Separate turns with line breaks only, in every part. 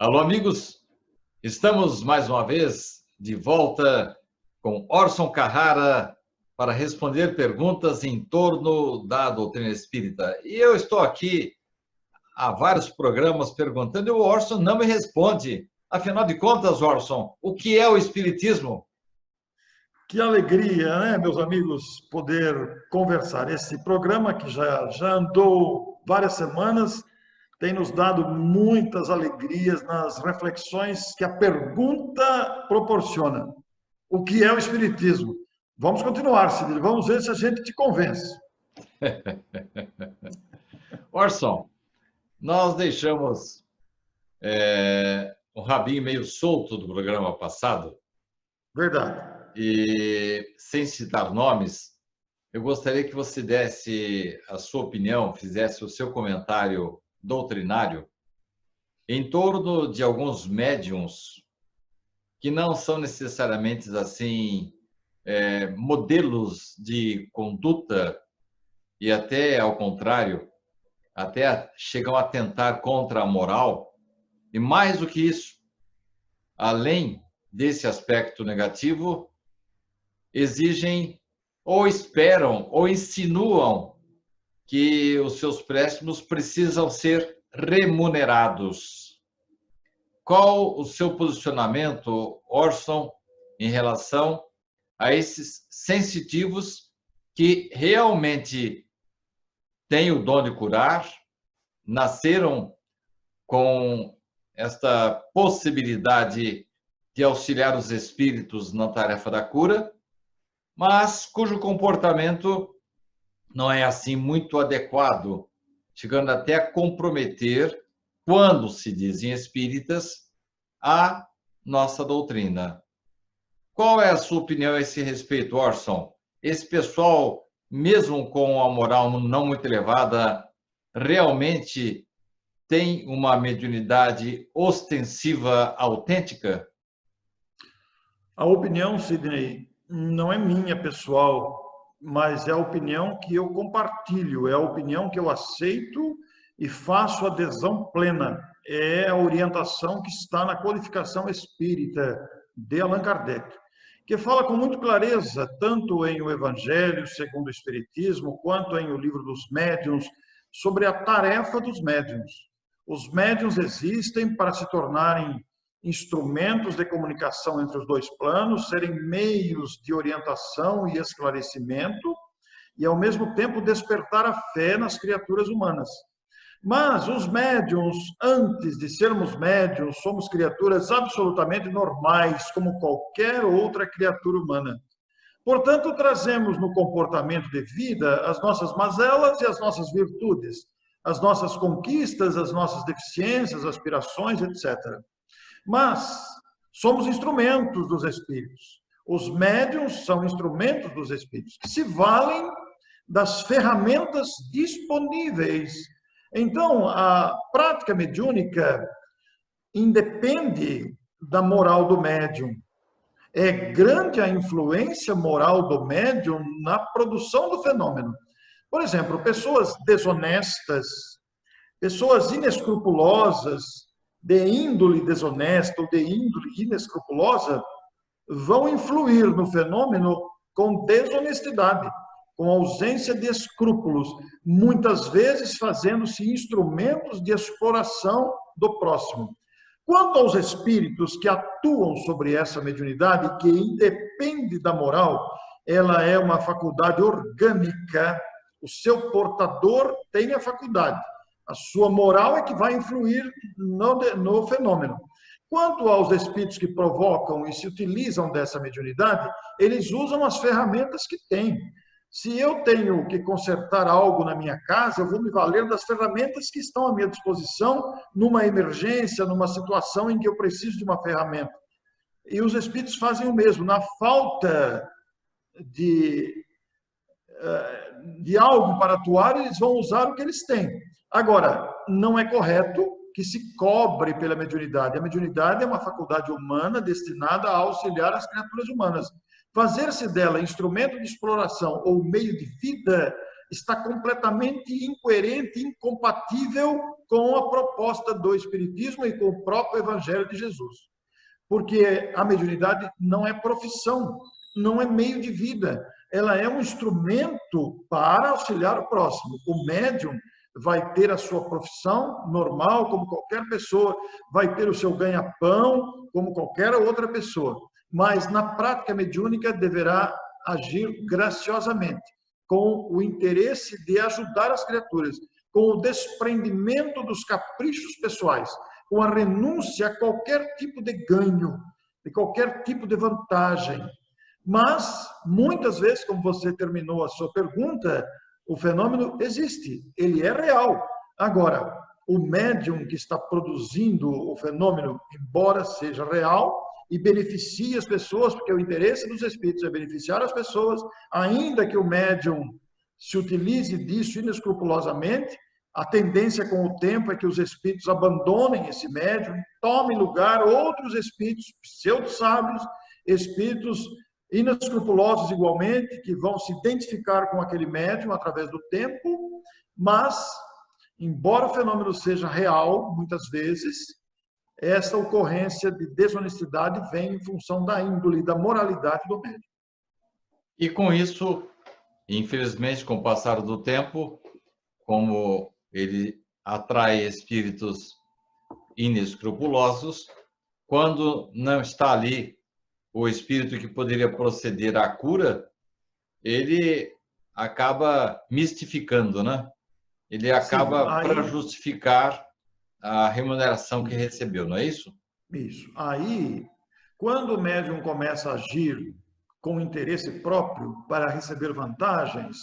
Alô, amigos, estamos mais uma vez de volta com Orson Carrara para responder perguntas em torno da doutrina espírita. E eu estou aqui há vários programas perguntando e o Orson não me responde. Afinal de contas, Orson, o que é o espiritismo?
Que alegria, né, meus amigos, poder conversar. Esse programa que já andou várias semanas tem nos dado muitas alegrias nas reflexões que a pergunta proporciona. O que é o Espiritismo? Vamos continuar, Cid. Vamos ver se a gente te convence.
Orson, nós deixamos o rabinho meio solto do programa passado.
Verdade.
E, sem citar nomes, eu gostaria que você desse a sua opinião, fizesse o seu comentário doutrinário em torno de alguns médiuns que não são necessariamente assim modelos de conduta e até ao contrário, até chegam a tentar contra a moral. E mais do que isso, além desse aspecto negativo, exigem ou esperam ou insinuam que os seus préstimos precisam ser remunerados. Qual o seu posicionamento, Orson, em relação a esses sensitivos que realmente têm o dom de curar, nasceram com esta possibilidade de auxiliar os espíritos na tarefa da cura, mas cujo comportamento não é assim muito adequado, chegando até a comprometer, quando se dizem espíritas, a nossa doutrina. Qual é a sua opinião a esse respeito, Orson? Esse pessoal, mesmo com a moral não muito elevada, realmente tem uma mediunidade ostensiva autêntica?
A opinião, Sidney, não é minha, pessoal, mas é a opinião que eu compartilho, é a opinião que eu aceito e faço adesão plena. É a orientação que está na Codificação Espírita de Allan Kardec, que fala com muita clareza, tanto em O Evangelho segundo o Espiritismo, quanto em O Livro dos Médiuns, sobre a tarefa dos médiuns. Os médiuns existem para se tornarem instrumentos de comunicação entre os dois planos, serem meios de orientação e esclarecimento, e ao mesmo tempo despertar a fé nas criaturas humanas. Mas os médiuns, antes de sermos médiuns, somos criaturas absolutamente normais, como qualquer outra criatura humana. Portanto, trazemos no comportamento de vida as nossas mazelas e as nossas virtudes, as nossas conquistas, as nossas deficiências, aspirações, etc. Mas somos instrumentos dos espíritos. Os médiuns são instrumentos dos espíritos, que se valem das ferramentas disponíveis. Então, a prática mediúnica independe da moral do médium. É grande a influência moral do médium na produção do fenômeno. Por exemplo, pessoas desonestas, pessoas inescrupulosas, de índole desonesta ou de índole inescrupulosa, vão influir no fenômeno com desonestidade, com ausência de escrúpulos, muitas vezes fazendo-se instrumentos de exploração do próximo. Quanto aos espíritos que atuam sobre essa mediunidade, que independe da moral, ela é uma faculdade orgânica, o seu portador tem a faculdade. A sua moral é que vai influir no fenômeno. Quanto aos espíritos que provocam e se utilizam dessa mediunidade, eles usam as ferramentas que têm. Se eu tenho que consertar algo na minha casa, eu vou me valer das ferramentas que estão à minha disposição numa emergência, numa situação em que eu preciso de uma ferramenta. E os espíritos fazem o mesmo. Na falta de algo para atuar, eles vão usar o que eles têm. Agora, não é correto que se cobre pela mediunidade. A mediunidade é uma faculdade humana destinada a auxiliar as criaturas humanas. Fazer-se dela instrumento de exploração ou meio de vida está completamente incoerente, incompatível com a proposta do Espiritismo e com o próprio Evangelho de Jesus. Porque a mediunidade não é profissão, não é meio de vida, ela é um instrumento para auxiliar o próximo. O médium vai ter a sua profissão normal, como qualquer pessoa, vai ter o seu ganha-pão, como qualquer outra pessoa, mas na prática mediúnica deverá agir graciosamente, com o interesse de ajudar as criaturas, com o desprendimento dos caprichos pessoais, com a renúncia a qualquer tipo de ganho, de qualquer tipo de vantagem. Mas, muitas vezes, como você terminou a sua pergunta, o fenômeno existe, ele é real. Agora, o médium que está produzindo o fenômeno, embora seja real, e beneficie as pessoas, porque o interesse dos espíritos é beneficiar as pessoas, ainda que o médium se utilize disso inescrupulosamente, a tendência com o tempo é que os espíritos abandonem esse médium, tomem lugar outros espíritos pseudo-sábios, espíritos inescrupulosos igualmente, que vão se identificar com aquele médium através do tempo, mas, embora o fenômeno seja real, muitas vezes, essa ocorrência de desonestidade vem em função da índole, da moralidade do médium.
E com isso, infelizmente, com o passar do tempo, como ele atrai espíritos inescrupulosos, quando não está ali o espírito que poderia proceder à cura, ele acaba mistificando, né? Ele acaba para justificar a remuneração que recebeu, não é isso?
Isso. Aí, quando o médium começa a agir com interesse próprio para receber vantagens,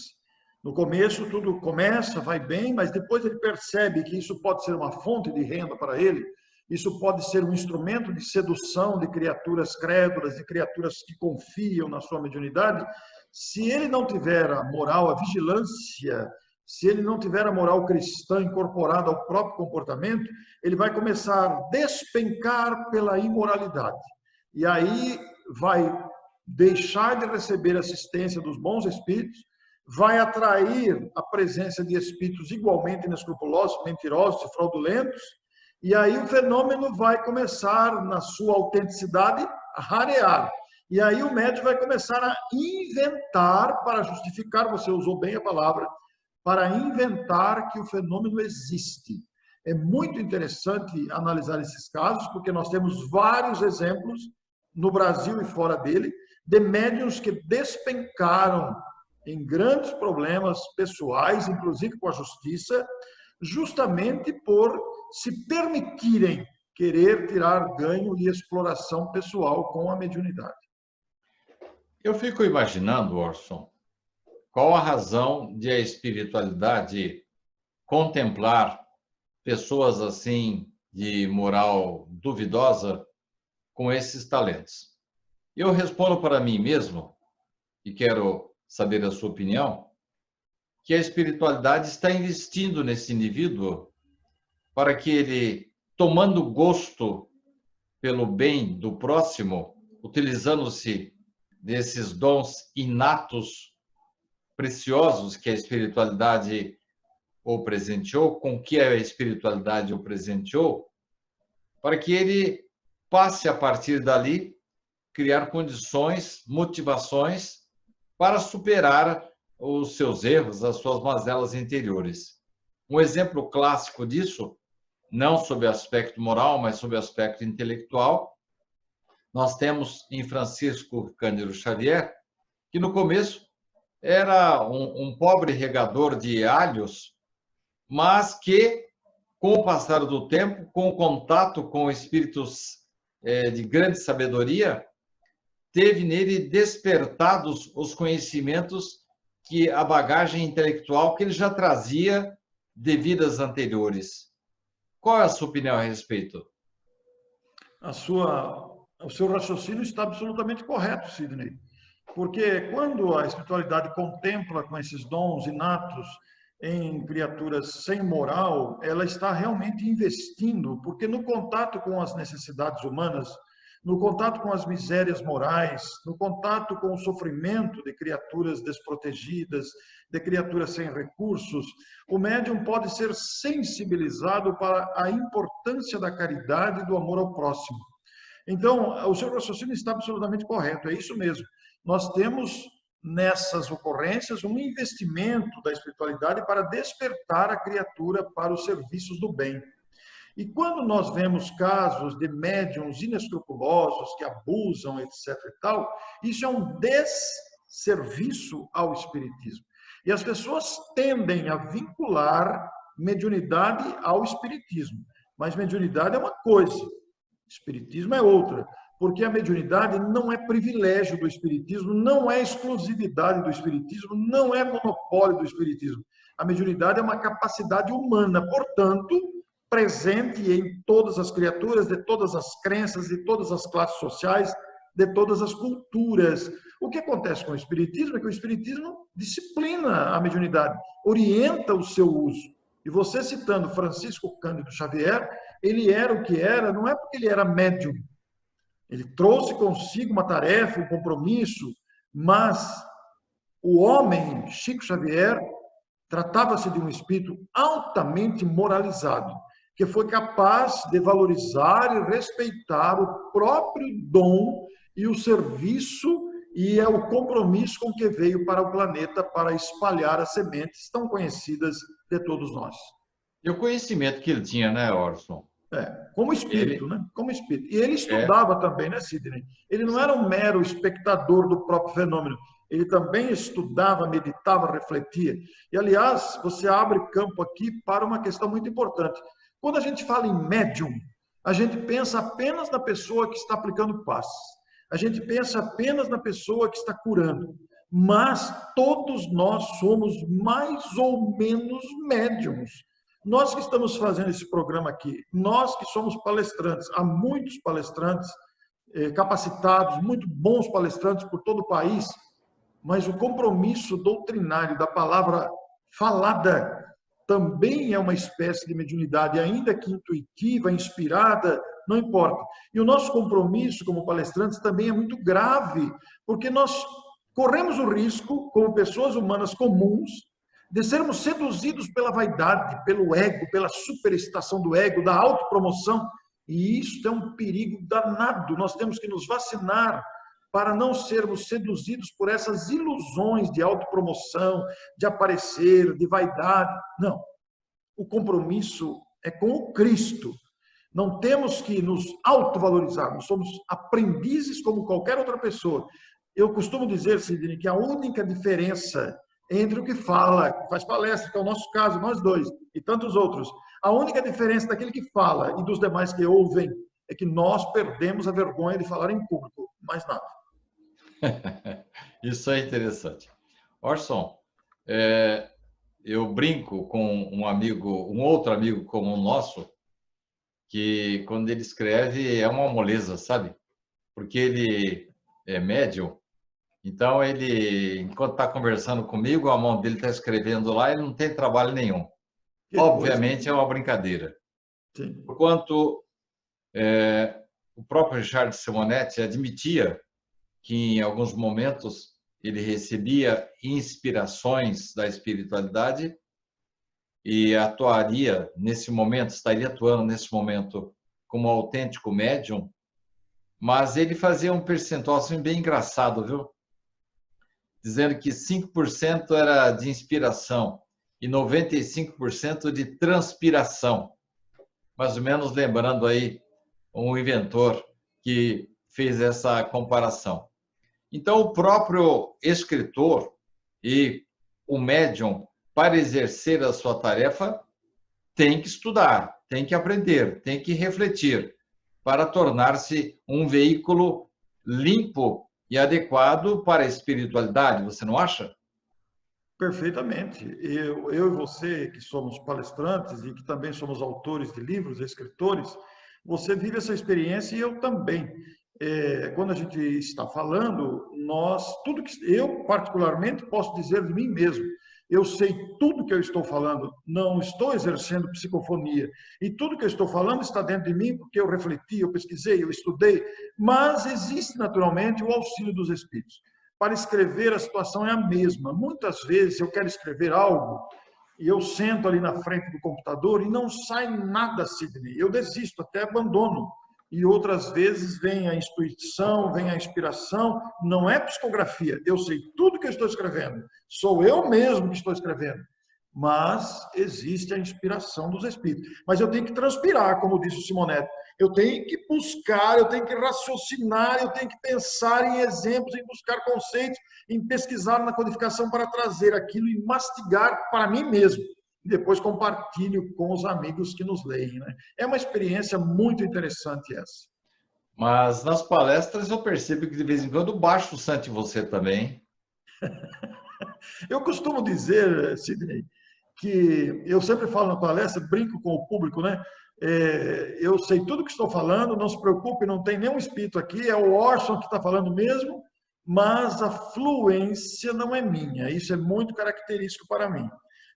no começo tudo começa, vai bem, mas depois ele percebe que isso pode ser uma fonte de renda para ele, isso pode ser um instrumento de sedução de criaturas crédulas, de criaturas que confiam na sua mediunidade. Se ele não tiver a moral, a vigilância, se ele não tiver a moral cristã incorporada ao próprio comportamento, ele vai começar a despencar pela imoralidade. E aí vai deixar de receber assistência dos bons espíritos, vai atrair a presença de espíritos igualmente inescrupulosos, mentirosos e fraudulentos, e aí o fenômeno vai começar, na sua autenticidade, a rarear. E aí o médium vai começar a inventar, para justificar, você usou bem a palavra, para inventar que o fenômeno existe. É muito interessante analisar esses casos, porque nós temos vários exemplos, no Brasil e fora dele, de médiuns que despencaram em grandes problemas pessoais, inclusive com a justiça, justamente por se permitirem querer tirar ganho e exploração pessoal com a mediunidade.
Eu fico imaginando, Orson, qual a razão de a espiritualidade contemplar pessoas assim de moral duvidosa com esses talentos? Eu respondo para mim mesmo, e quero saber a sua opinião, que a espiritualidade está investindo nesse indivíduo para que ele, tomando gosto pelo bem do próximo, utilizando-se desses dons inatos, preciosos que a espiritualidade o presenteou, com que a espiritualidade o presenteou, para que ele passe a partir dali criar condições, motivações para superar os seus erros, as suas mazelas interiores. Um exemplo clássico disso, não sob o aspecto moral, mas sob o aspecto intelectual, nós temos em Francisco Cândido Xavier, que no começo era um pobre regador de alhos, mas que, com o passar do tempo, com o contato com espíritos de grande sabedoria, teve nele despertados os conhecimentos que a bagagem intelectual que ele já trazia de vidas anteriores. Qual é a sua opinião a respeito?
O seu raciocínio está absolutamente correto, Sidney. Porque quando a espiritualidade contempla com esses dons inatos em criaturas sem moral, ela está realmente investindo, porque no contato com as necessidades humanas, no contato com as misérias morais, no contato com o sofrimento de criaturas desprotegidas, de criaturas sem recursos, o médium pode ser sensibilizado para a importância da caridade e do amor ao próximo. Então, o seu raciocínio está absolutamente correto, é isso mesmo. Nós temos nessas ocorrências um investimento da espiritualidade para despertar a criatura para os serviços do bem. E quando nós vemos casos de médiuns inescrupulosos que abusam, etc. e tal, isso é um desserviço ao espiritismo. E as pessoas tendem a vincular mediunidade ao espiritismo. Mas mediunidade é uma coisa, espiritismo é outra. Porque a mediunidade não é privilégio do espiritismo, não é exclusividade do espiritismo, não é monopólio do espiritismo. A mediunidade é uma capacidade humana, portanto, presente em todas as criaturas, de todas as crenças, de todas as classes sociais, de todas as culturas. O que acontece com o espiritismo é que o espiritismo disciplina a mediunidade, orienta o seu uso. E você citando Francisco Cândido Xavier, ele era o que era, não é porque ele era médium. Ele trouxe consigo uma tarefa, um compromisso, mas o homem, Chico Xavier, tratava-se de um espírito altamente moralizado, que foi capaz de valorizar e respeitar o próprio dom e o serviço e é o compromisso com que veio para o planeta para espalhar as sementes tão conhecidas de todos nós.
E o conhecimento que ele tinha, né, Orson?
Como espírito, né? Como espírito. E ele estudava também, né, Sidney? Ele não era um mero espectador do próprio fenômeno. Ele também estudava, meditava, refletia. E, aliás, você abre campo aqui para uma questão muito importante. Quando a gente fala em médium, a gente pensa apenas na pessoa que está aplicando passes. A gente pensa apenas na pessoa que está curando. Mas todos nós somos mais ou menos médiums. Nós que estamos fazendo esse programa aqui, nós que somos palestrantes, há muitos palestrantes capacitados, muito bons palestrantes por todo o país, mas o compromisso doutrinário da palavra falada também é uma espécie de mediunidade, ainda que intuitiva, inspirada, não importa. E o nosso compromisso como palestrantes também é muito grave, porque nós corremos o risco, como pessoas humanas comuns, de sermos seduzidos pela vaidade, pelo ego, pela superexcitação do ego, da autopromoção. E isso é um perigo danado. Nós temos que nos vacinar para não sermos seduzidos por essas ilusões de autopromoção, de aparecer, de vaidade. Não. O compromisso é com o Cristo. Não temos que nos autovalorizar. Nós somos aprendizes como qualquer outra pessoa. Eu costumo dizer, Sidney, que a única diferença entre o que fala, que faz palestra, que é o nosso caso, nós dois, e tantos outros. A única diferença daquele que fala e dos demais que ouvem é que nós perdemos a vergonha de falar em público, mais nada.
Isso é interessante. Orson, eu brinco com um outro amigo como o nosso, que quando ele escreve é uma moleza, sabe? Porque ele é médium. Então, ele, enquanto está conversando comigo, a mão dele está escrevendo lá, ele não tem trabalho nenhum. Obviamente, é uma brincadeira.
Sim.
Porquanto, o próprio Richard Simonetti admitia que, em alguns momentos, ele recebia inspirações da espiritualidade e atuaria nesse momento, estaria atuando nesse momento como autêntico médium, mas ele fazia um percentual assim, bem engraçado, viu? Dizendo que 5% era de inspiração e 95% de transpiração. Mais ou menos lembrando aí um inventor que fez essa comparação. Então, o próprio escritor e o médium, para exercer a sua tarefa, tem que estudar, tem que aprender, tem que refletir, para tornar-se um veículo limpo e adequado para a espiritualidade, você não acha?
Perfeitamente. Eu e você, que somos palestrantes e que também somos autores de livros, escritores, você vive essa experiência e eu também. Quando a gente está falando, tudo que eu particularmente posso dizer de mim mesmo, eu sei tudo que eu estou falando, não estou exercendo psicofonia. E tudo que eu estou falando está dentro de mim, porque eu refleti, eu pesquisei, eu estudei. Mas existe, naturalmente, o auxílio dos espíritos. Para escrever, a situação é a mesma. Muitas vezes eu quero escrever algo e eu sento ali na frente do computador e não sai nada, Sidney. Eu desisto, até abandono. E outras vezes vem a intuição, vem a inspiração. Não é psicografia. Eu sei tudo que eu estou escrevendo. Sou eu mesmo que estou escrevendo. Mas existe a inspiração dos espíritos. Mas eu tenho que transpirar, como disse o Simonetti. Eu tenho que buscar, eu tenho que raciocinar, eu tenho que pensar em exemplos, em buscar conceitos, em pesquisar na codificação para trazer aquilo e mastigar para mim mesmo. E depois compartilho com os amigos que nos leem, né? É uma experiência muito interessante essa.
Mas nas palestras eu percebo que de vez em quando baixa o santo em você também.
Eu costumo dizer, Sidney, que eu sempre falo na palestra, brinco com o público, né? Eu sei tudo que estou falando, não se preocupe, não tem nenhum espírito aqui, é o Orson que está falando mesmo, mas a fluência não é minha. Isso é muito característico para mim.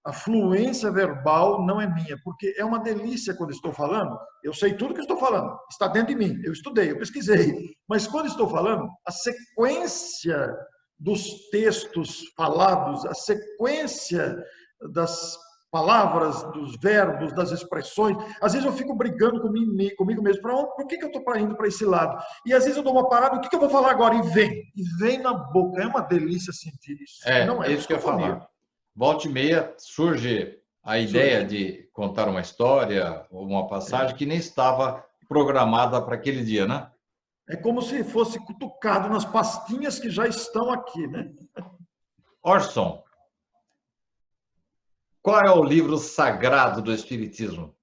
A fluência verbal não é minha, porque é uma delícia quando estou falando. Eu sei tudo que estou falando, está dentro de mim. Eu estudei, eu pesquisei. Mas quando estou falando, a sequência dos textos falados, a sequência das palavras, dos verbos, das expressões. Às vezes eu fico brigando comigo mesmo. Por que eu estou indo para esse lado? E às vezes eu dou uma parada, o que eu vou falar agora? E vem na boca. É uma delícia sentir isso. Não é
Isso que eu ia falar. Volta e meia surge a ideia de contar uma história ou uma passagem que nem estava programada para aquele dia, né?
É como se fosse cutucado nas pastinhas que já estão aqui, né?
Orson, qual é o livro sagrado do Espiritismo?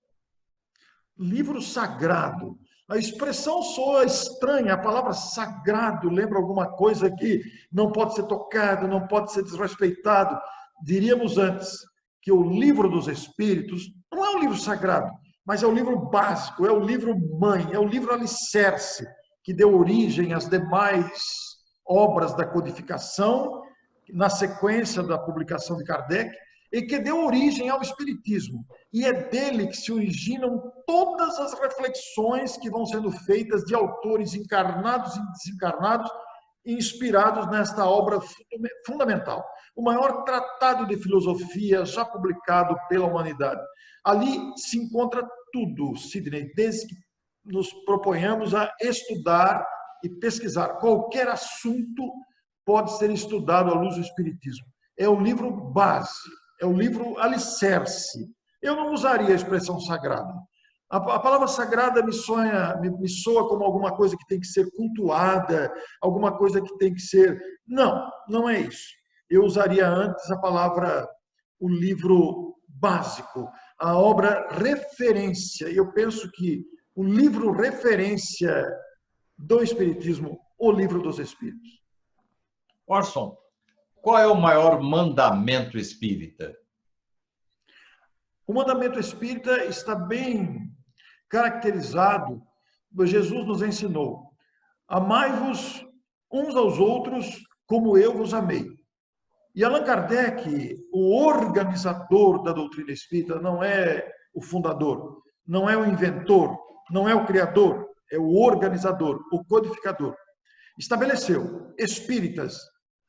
Livro sagrado. A expressão soa estranha, a palavra sagrado lembra alguma coisa que não pode ser tocado, não pode ser desrespeitado. Diríamos antes que o livro dos Espíritos não é um livro sagrado, mas é o livro básico, é o livro mãe, é o livro alicerce que deu origem às demais obras da codificação, na sequência da publicação de Kardec, e que deu origem ao Espiritismo. E é dele que se originam todas as reflexões que vão sendo feitas de autores encarnados e desencarnados, inspirados nesta obra fundamental. O maior tratado de filosofia já publicado pela humanidade. Ali se encontra tudo, Sidney, desde que nos proponhamos a estudar e pesquisar. Qualquer assunto pode ser estudado à luz do Espiritismo. É o livro base, é o livro alicerce. Eu não usaria a expressão sagrada. A palavra sagrada me soa como alguma coisa que tem que ser cultuada, alguma coisa que tem que ser... Não, não é isso. Eu usaria antes a palavra, o livro básico, a obra referência. E eu penso que o livro referência do Espiritismo, o Livro dos Espíritos.
Orson, qual é o maior mandamento espírita?
O mandamento espírita está bem caracterizado. Jesus nos ensinou: amai-vos uns aos outros como eu vos amei. E Allan Kardec, o organizador da doutrina espírita, não é o fundador, não é o inventor, não é o criador, é o organizador, o codificador. Estabeleceu: espíritas,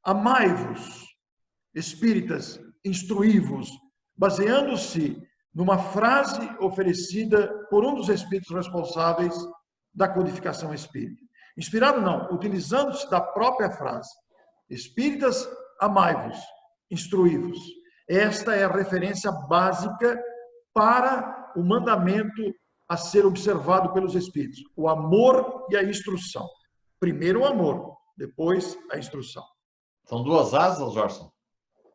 amai-vos, espíritas, instruí-vos, baseando-se numa frase oferecida por um dos espíritos responsáveis da codificação espírita. Inspirado não, utilizando-se da própria frase: espíritas, amai-vos, instruí-vos. Esta é a referência básica para o mandamento a ser observado pelos espíritos: o amor e a instrução. Primeiro o amor, depois a instrução.
São duas asas, Orson?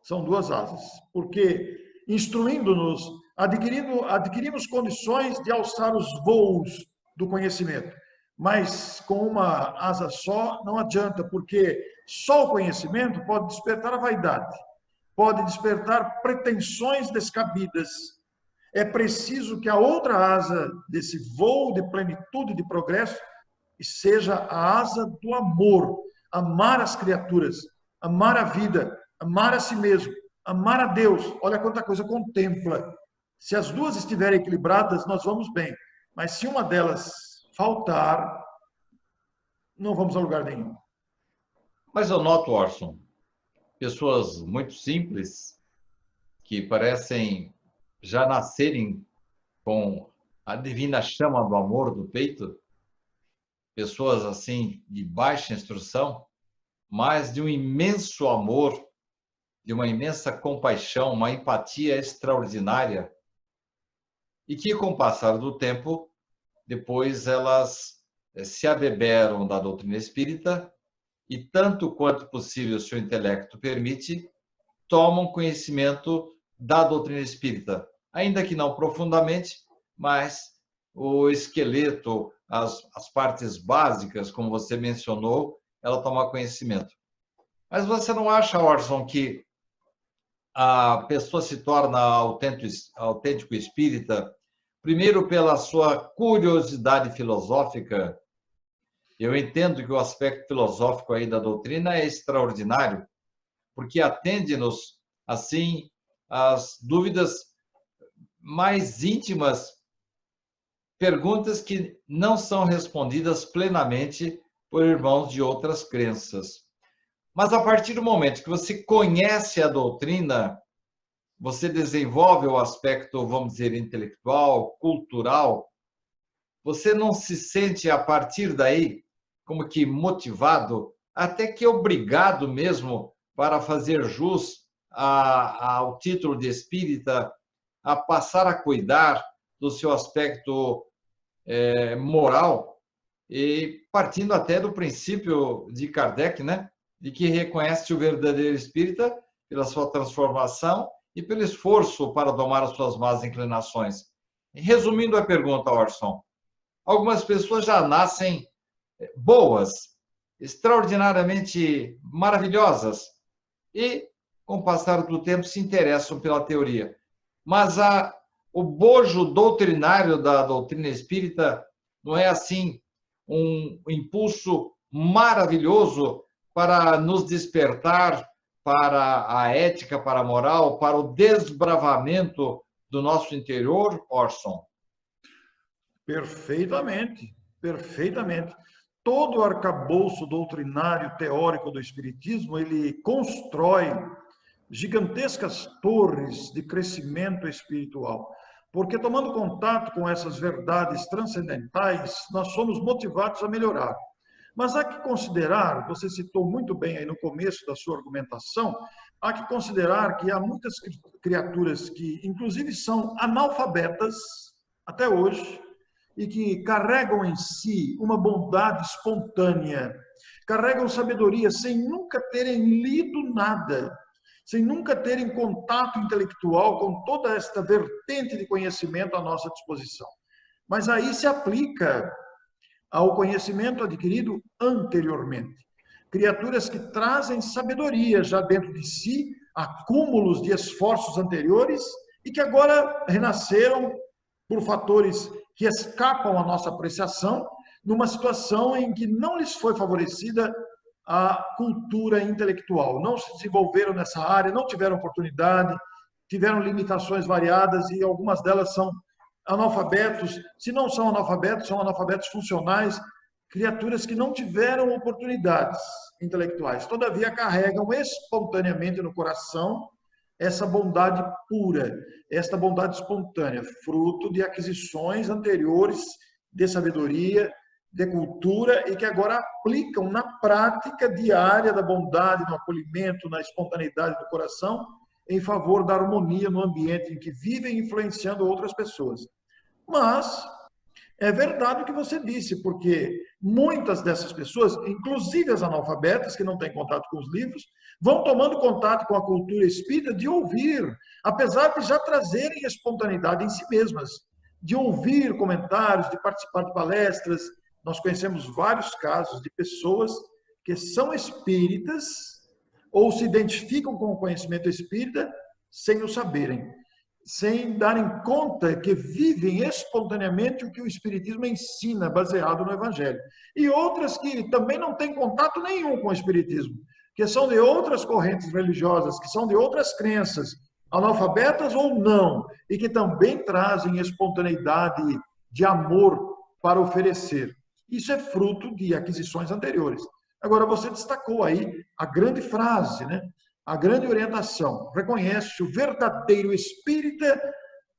São duas asas, porque instruindo-nos, adquirimos condições de alçar os voos do conhecimento. Mas com uma asa só não adianta, porque só o conhecimento pode despertar a vaidade, pode despertar pretensões descabidas. É preciso que a outra asa desse voo de plenitude e de progresso seja a asa do amor, amar as criaturas, amar a vida, amar a si mesmo, amar a Deus. Olha quanta coisa contempla. Se as duas estiverem equilibradas, nós vamos bem. Mas se uma delas faltar, não vamos a lugar nenhum.
Mas eu noto, Orson, pessoas muito simples que parecem já nascerem com a divina chama do amor do peito, pessoas assim de baixa instrução, mas de um imenso amor, de uma imensa compaixão, uma empatia extraordinária, e que, com o passar do tempo, depois elas se abeberam da doutrina espírita e, tanto quanto possível o seu intelecto permite, tomam conhecimento da doutrina espírita, ainda que não profundamente, mas o esqueleto, as partes básicas, como você mencionou, ela toma conhecimento. Mas você não acha, Orson, que a pessoa se torna autêntico espírita, primeiro pela sua curiosidade filosófica? Eu entendo que o aspecto filosófico aí da doutrina é extraordinário, porque atende-nos, assim, às dúvidas mais íntimas, perguntas que não são respondidas plenamente por irmãos de outras crenças. Mas a partir do momento que você conhece a doutrina, você desenvolve o aspecto, vamos dizer, intelectual, cultural, você não se sente, a partir daí, como que motivado, até que obrigado mesmo para fazer jus ao título de espírita, a passar a cuidar do seu aspecto moral, e partindo até do princípio de Kardec, né, de que reconhece o verdadeiro espírita pela sua transformação e pelo esforço para domar as suas más inclinações. Resumindo a pergunta, Orson, algumas pessoas já nascem boas, extraordinariamente maravilhosas, e, com o passar do tempo, se interessam pela teoria. Mas o bojo doutrinário da doutrina espírita não é, assim, um impulso maravilhoso para nos despertar para a ética, para a moral, para o desbravamento do nosso interior, Orson?
Perfeitamente, perfeitamente. Todo o arcabouço doutrinário teórico do Espiritismo, ele constrói gigantescas torres de crescimento espiritual. Porque tomando contato com essas verdades transcendentais, nós somos motivados a melhorar. Mas há que considerar, você citou muito bem aí no começo da sua argumentação, há que considerar que há muitas criaturas que, inclusive, são analfabetas até hoje e que carregam em si uma bondade espontânea, carregam sabedoria sem nunca terem lido nada, sem nunca terem contato intelectual com toda esta vertente de conhecimento à nossa disposição. Mas aí se aplica ao conhecimento adquirido anteriormente. Criaturas que trazem sabedoria já dentro de si, acúmulos de esforços anteriores e que agora renasceram por fatores que escapam à nossa apreciação, numa situação em que não lhes foi favorecida a cultura intelectual. Não se desenvolveram nessa área, não tiveram oportunidade, tiveram limitações variadas e algumas delas são analfabetos. Se não são analfabetos funcionais, criaturas que não tiveram oportunidades intelectuais. Todavia, carregam espontaneamente no coração essa bondade pura, esta bondade espontânea, fruto de aquisições anteriores de sabedoria, de cultura, e que agora aplicam na prática diária da bondade, no acolhimento, na espontaneidade do coração, em favor da harmonia no ambiente em que vivem, influenciando outras pessoas. Mas é verdade o que você disse, porque muitas dessas pessoas, inclusive as analfabetas, que não têm contato com os livros, vão tomando contato com a cultura espírita de ouvir, apesar de já trazerem espontaneidade em si mesmas, de ouvir comentários, de participar de palestras. Nós conhecemos vários casos de pessoas que são espíritas ou se identificam com o conhecimento espírita sem o saberem, sem darem conta que vivem espontaneamente o que o Espiritismo ensina, baseado no Evangelho. E outras que também não têm contato nenhum com o Espiritismo, que são de outras correntes religiosas, que são de outras crenças, analfabetas ou não, e que também trazem espontaneidade de amor para oferecer. Isso é fruto de aquisições anteriores. Agora, você destacou aí a grande frase, né? A grande orientação. Reconhece o verdadeiro espírita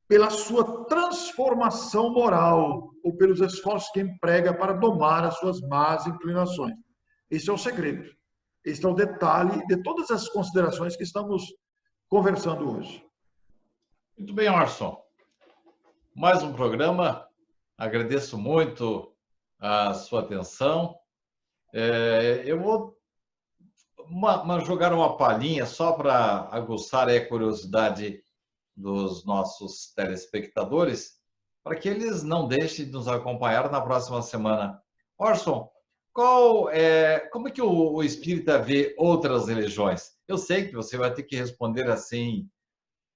pela sua transformação moral ou pelos esforços que emprega para domar as suas más inclinações. Esse é o segredo. Esse é o detalhe de todas as considerações que estamos conversando hoje.
Muito bem, Orson. Mais um programa. Agradeço muito a sua atenção. Eu vou jogar uma palhinha só para aguçar a curiosidade dos nossos telespectadores, para que eles não deixem de nos acompanhar na próxima semana. Orson, como é que o espírita vê outras religiões? Eu sei que você vai ter que responder assim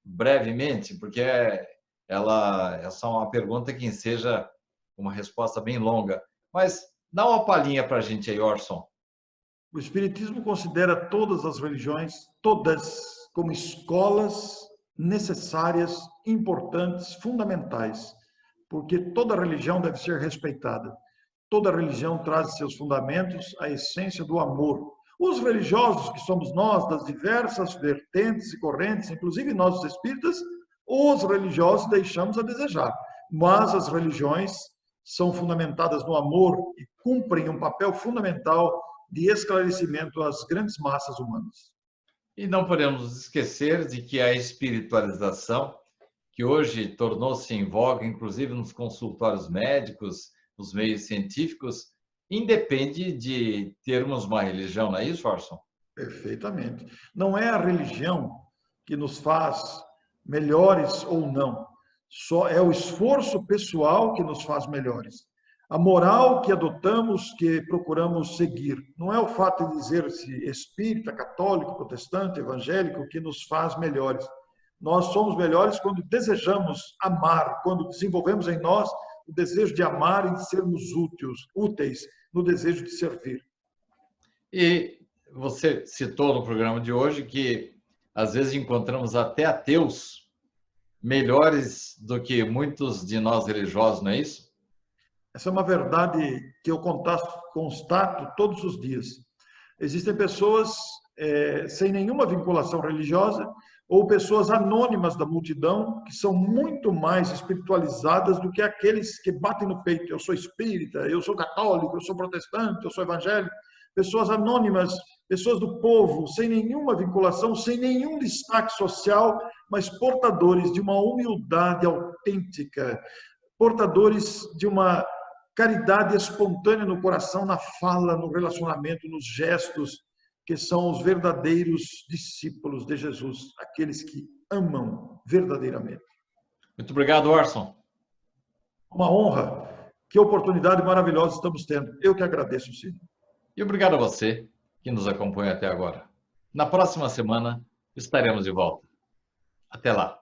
brevemente, porque essa é uma pergunta que enseja uma resposta bem longa. Mas dá uma palhinha para a gente aí, Orson.
O Espiritismo considera todas as religiões, todas, como escolas necessárias, importantes, fundamentais, porque toda religião deve ser respeitada. Toda religião traz em seus fundamentos a essência do amor. Os religiosos, que somos nós, das diversas vertentes e correntes, inclusive nós os espíritas, os religiosos deixamos a desejar, mas as religiões são fundamentadas no amor e cumprem um papel fundamental de esclarecimento às grandes massas humanas.
E não podemos esquecer de que a espiritualização, que hoje tornou-se em voga, inclusive nos consultórios médicos, nos meios científicos, independe de termos uma religião, não é isso, Orson?
Perfeitamente. Não é a religião que nos faz melhores ou não. Só é o esforço pessoal que nos faz melhores. A moral que adotamos, que procuramos seguir. Não é o fato de dizer-se espírita, católico, protestante, evangélico que nos faz melhores. Nós somos melhores quando desejamos amar, quando desenvolvemos em nós o desejo de amar e de sermos úteis no desejo de servir.
E você citou no programa de hoje que às vezes encontramos até ateus melhores do que muitos de nós religiosos, não é isso?
Essa é uma verdade que eu constato todos os dias. Existem pessoas sem nenhuma vinculação religiosa ou pessoas anônimas da multidão que são muito mais espiritualizadas do que aqueles que batem no peito. Eu sou espírita, eu sou católico, eu sou protestante, eu sou evangélico. Pessoas anônimas, pessoas do povo, sem nenhuma vinculação, sem nenhum destaque social, mas portadores de uma humildade autêntica, portadores de uma caridade espontânea no coração, na fala, no relacionamento, nos gestos, que são os verdadeiros discípulos de Jesus, aqueles que amam verdadeiramente.
Muito obrigado, Orson.
Uma honra. Que oportunidade maravilhosa estamos tendo. Eu que agradeço, Cid.
E obrigado a você que nos acompanha até agora. Na próxima semana estaremos de volta. Até lá.